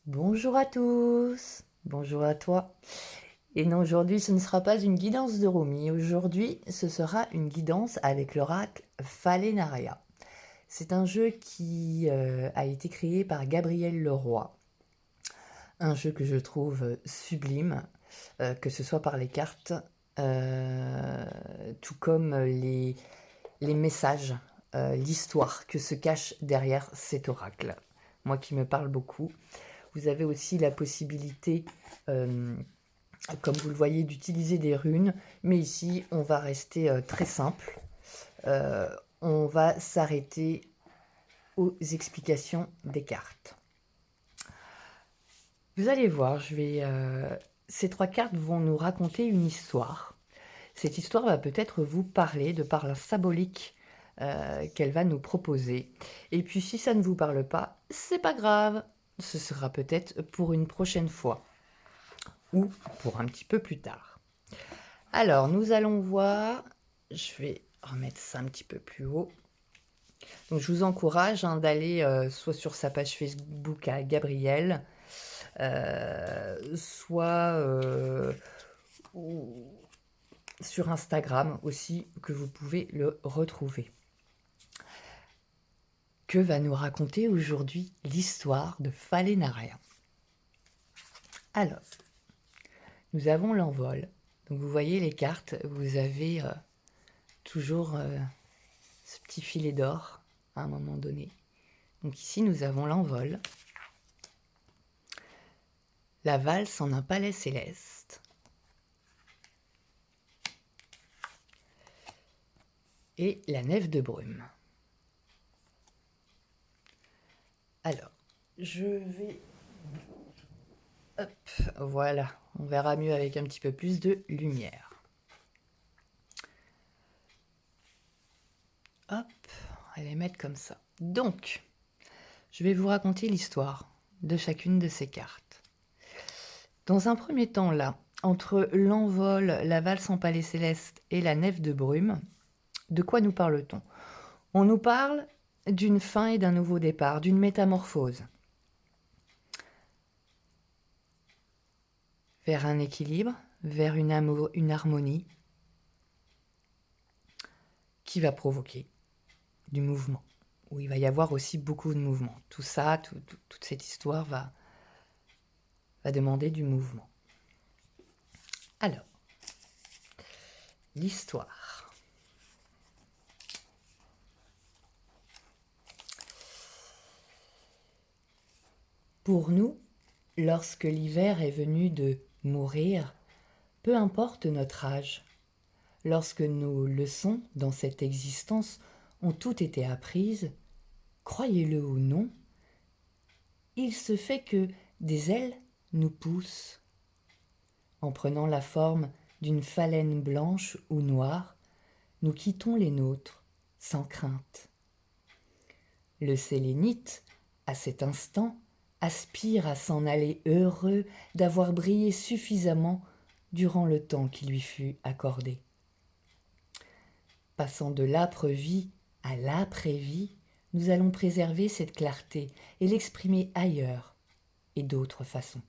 Bonjour à tous, bonjour à toi. Et non, aujourd'hui, ce ne sera pas une guidance de Rumi. Aujourd'hui, ce sera une guidance avec l'oracle Falenaria. C'est un jeu qui a été créé par Gabriel Leroy. Un jeu que je trouve sublime, que ce soit par les cartes, tout comme les messages, l'histoire que se cache derrière cet oracle. Moi qui me parle beaucoup. Vous avez aussi la possibilité, comme vous le voyez, d'utiliser des runes. Mais ici, on va rester très simple. Euh, on va s'arrêter aux explications des cartes. Vous allez voir, ces trois cartes vont nous raconter une histoire. Cette histoire va peut-être vous parler de par la symbolique qu'elle va nous proposer. Et puis si ça ne vous parle pas, c'est pas grave. Ce sera peut-être pour une prochaine fois. Ou pour un petit peu plus tard. Alors, nous allons voir, je vais remettre ça un petit peu plus haut. Donc, je vous encourage d'aller soit sur sa page Facebook à Gabriel, soit sur Instagram aussi, que vous pouvez le retrouver. Que va nous raconter aujourd'hui l'histoire de Falenaria? Alors, nous avons l'envol. Donc, vous voyez les cartes, vous avez toujours ce petit filet d'or à un moment donné. Donc ici, nous avons l'envol, la valse en un palais céleste, et la nef de brume. Alors, je vais... Hop, voilà, on verra mieux avec un petit peu plus de lumière. Hop, on va les mettre comme ça. Donc, je vais vous raconter l'histoire de chacune de ces cartes. Dans un premier temps, là, entre l'envol, la valse en palais céleste et la nef de brume, de quoi nous parle-t-on? On nous parle d'une fin et d'un nouveau départ, d'une métamorphose, vers un équilibre, vers une harmonie qui va provoquer du mouvement, où il va y avoir aussi beaucoup de mouvement. Tout ça, toute cette histoire va demander du mouvement. Alors, l'histoire. Pour nous, lorsque l'hiver est venu de mourir, peu importe notre âge, lorsque nos leçons dans cette existence ont toutes été apprises, croyez-le ou non, il se fait que des ailes nous poussent. En prenant la forme d'une phalène blanche ou noire, nous quittons les nôtres, sans crainte. Le sélénite, à cet instant, aspire à s'en aller heureux d'avoir brillé suffisamment durant le temps qui lui fut accordé. Passant de l'âpre vie à l'après-vie, nous allons préserver cette clarté et l'exprimer ailleurs et d'autres façons.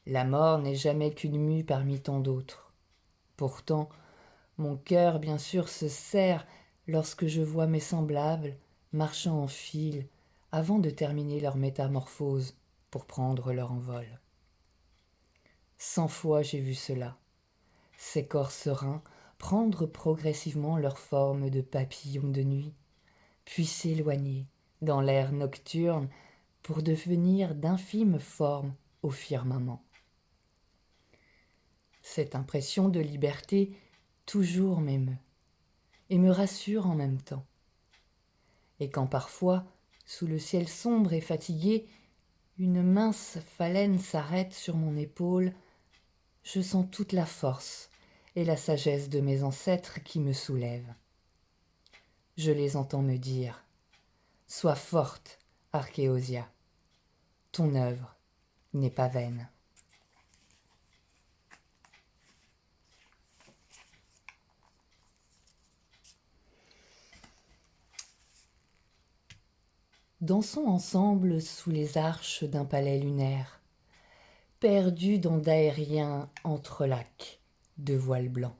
La mort n'est jamais qu'une mue parmi tant d'autres. Pourtant, mon cœur, bien sûr, se serre lorsque je vois mes semblables marchant en file avant de terminer leur métamorphose pour prendre leur envol. 100 fois j'ai vu cela, ces corps sereins prendre progressivement leur forme de papillons de nuit, puis s'éloigner dans l'air nocturne pour devenir d'infimes formes au firmament. Cette impression de liberté toujours m'émeut et me rassure en même temps. Et quand parfois, sous le ciel sombre et fatigué, une mince phalène s'arrête sur mon épaule, je sens toute la force et la sagesse de mes ancêtres qui me soulèvent. Je les entends me dire « Sois forte, Archéosia, ton œuvre n'est pas vaine. » dansons ensemble sous les arches d'un palais lunaire, perdus dans d'aériens entrelacs de voiles blancs.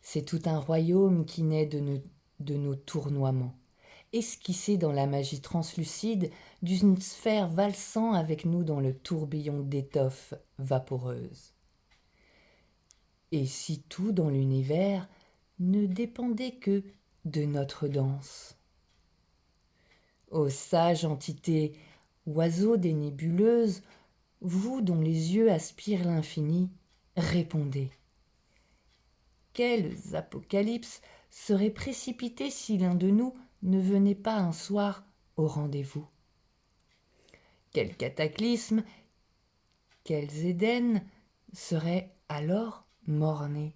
C'est tout un royaume qui naît de nos tournoiements, esquissé dans la magie translucide d'une sphère valsant avec nous dans le tourbillon d'étoffes vaporeuses. Et si tout dans l'univers ne dépendait que de notre danse. Ô sage entité, oiseau des nébuleuses, vous dont les yeux aspirent l'infini, répondez. Quels apocalypses seraient précipités si l'un de nous ne venait pas un soir au rendez-vous? Quel cataclysme, quels Éden seraient alors mort-nés?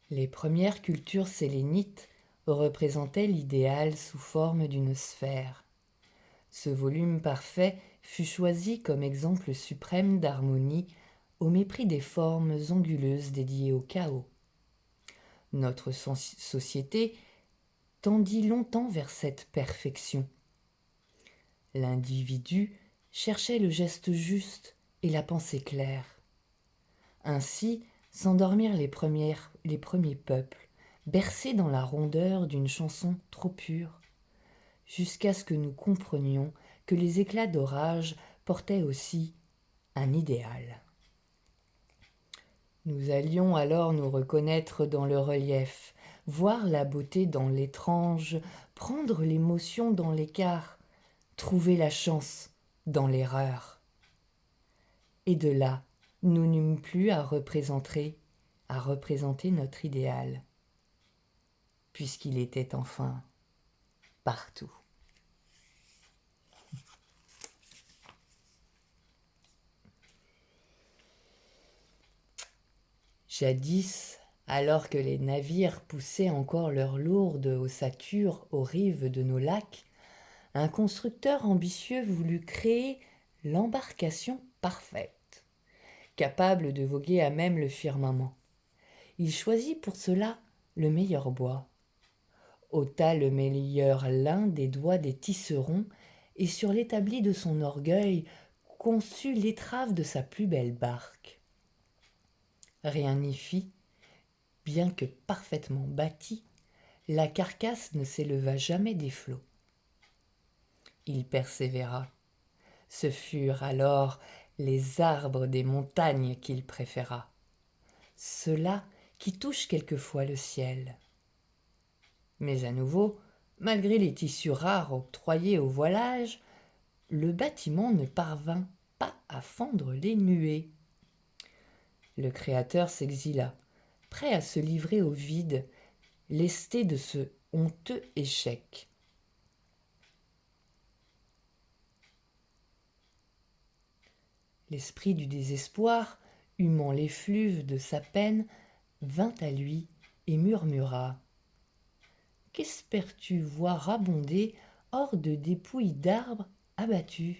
Les premières cultures sélénites représentaient l'idéal sous forme d'une sphère. Ce volume parfait fut choisi comme exemple suprême d'harmonie au mépris des formes anguleuses dédiées au chaos. Notre société tendit longtemps vers cette perfection. L'individu cherchait le geste juste et la pensée claire. Ainsi s'endormirent les premiers peuples, bercés dans la rondeur d'une chanson trop pure, jusqu'à ce que nous comprenions que les éclats d'orage portaient aussi un idéal. Nous allions alors nous reconnaître dans le relief, voir la beauté dans l'étrange, prendre l'émotion dans l'écart, trouver la chance dans l'erreur. Et de là, nous n'eûmes plus à représenter notre idéal, puisqu'il était enfin partout. Jadis, alors que les navires poussaient encore leurs lourdes ossatures aux rives de nos lacs, un constructeur ambitieux voulut créer l'embarcation parfaite, capable de voguer à même le firmament. Il choisit pour cela le meilleur bois, ôta le meilleur lin des doigts des tisseronds et sur l'établi de son orgueil conçut l'étrave de sa plus belle barque. Rien n'y fit, bien que parfaitement bâtie, la carcasse ne s'éleva jamais des flots. Il persévéra. Ce furent alors les arbres des montagnes qu'il préféra, ceux-là qui touchent quelquefois le ciel. Mais à nouveau, malgré les tissus rares octroyés au voilage, le bâtiment ne parvint pas à fendre les nuées. Le Créateur s'exila, prêt à se livrer au vide, lesté de ce honteux échec. L'esprit du désespoir, humant l'effluve de sa peine, vint à lui et murmura : « Qu'espères-tu voir abonder hors de dépouilles d'arbres abattus ?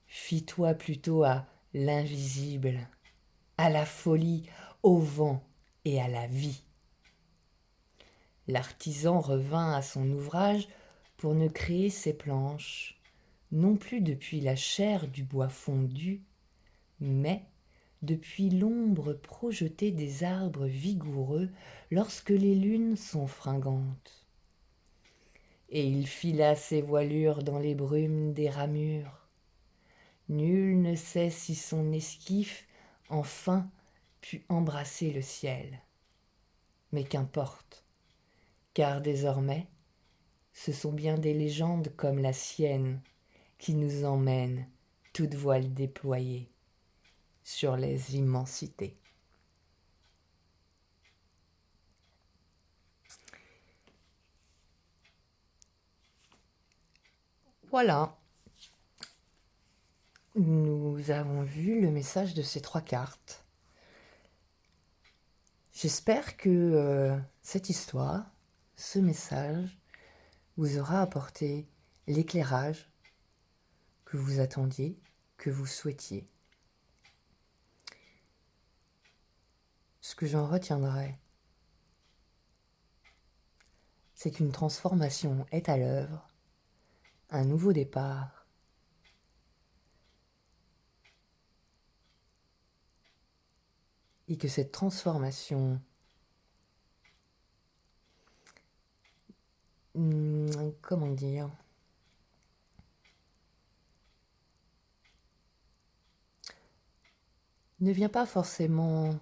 Fie-toi plutôt à l'invisible, à la folie, au vent et à la vie. » L'artisan revint à son ouvrage pour ne créer ses planches, non plus depuis la chair du bois fondu, mais depuis l'ombre projetée des arbres vigoureux lorsque les lunes sont fringantes. Et il fila ses voilures dans les brumes des ramures. Nul ne sait si son esquif enfin put embrasser le ciel. Mais qu'importe, car désormais, ce sont bien des légendes comme la sienne qui nous emmènent, toutes voiles déployées, sur les immensités. Voilà, nous avons vu le message de ces 3 cartes. J'espère que cette histoire, ce message, vous aura apporté l'éclairage que vous attendiez, que vous souhaitiez. Ce que j'en retiendrai, c'est qu'une transformation est à l'œuvre, un nouveau départ. Et que cette transformation comment dire, ne vient pas forcément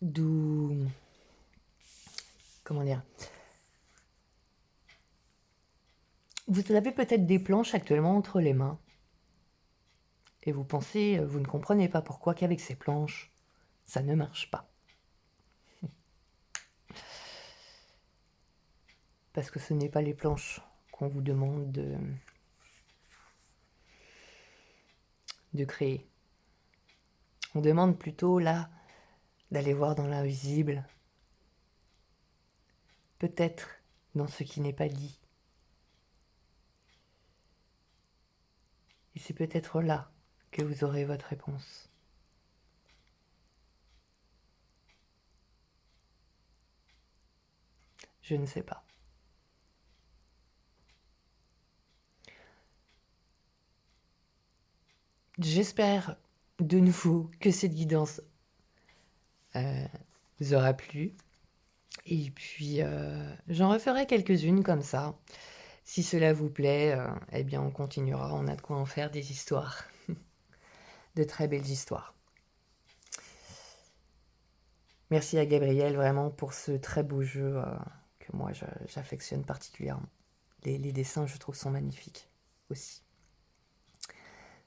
d'où, comment dire, vous avez peut-être des planches actuellement entre les mains et vous pensez, vous ne comprenez pas pourquoi qu'avec ces planches, ça ne marche pas. Parce que ce n'est pas les planches qu'on vous demande de créer. On demande plutôt là d'aller voir dans l'invisible, peut-être dans ce qui n'est pas dit. Et c'est peut-être là que vous aurez votre réponse. Je ne sais pas. J'espère de nouveau que cette guidance vous aura plu. Et puis, j'en referai quelques-unes comme ça. Si cela vous plaît, eh bien, on continuera. On a de quoi en faire des histoires. De très belles histoires. Merci à Gabriel vraiment pour ce très beau jeu que moi j'affectionne particulièrement. Les dessins, je trouve, sont magnifiques aussi.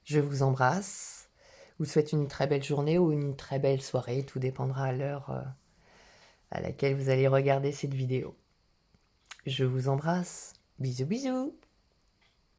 Je vous embrasse. Vous souhaite une très belle journée ou une très belle soirée. Tout dépendra à l'heure à laquelle vous allez regarder cette vidéo. Je vous embrasse. Bisous bisous.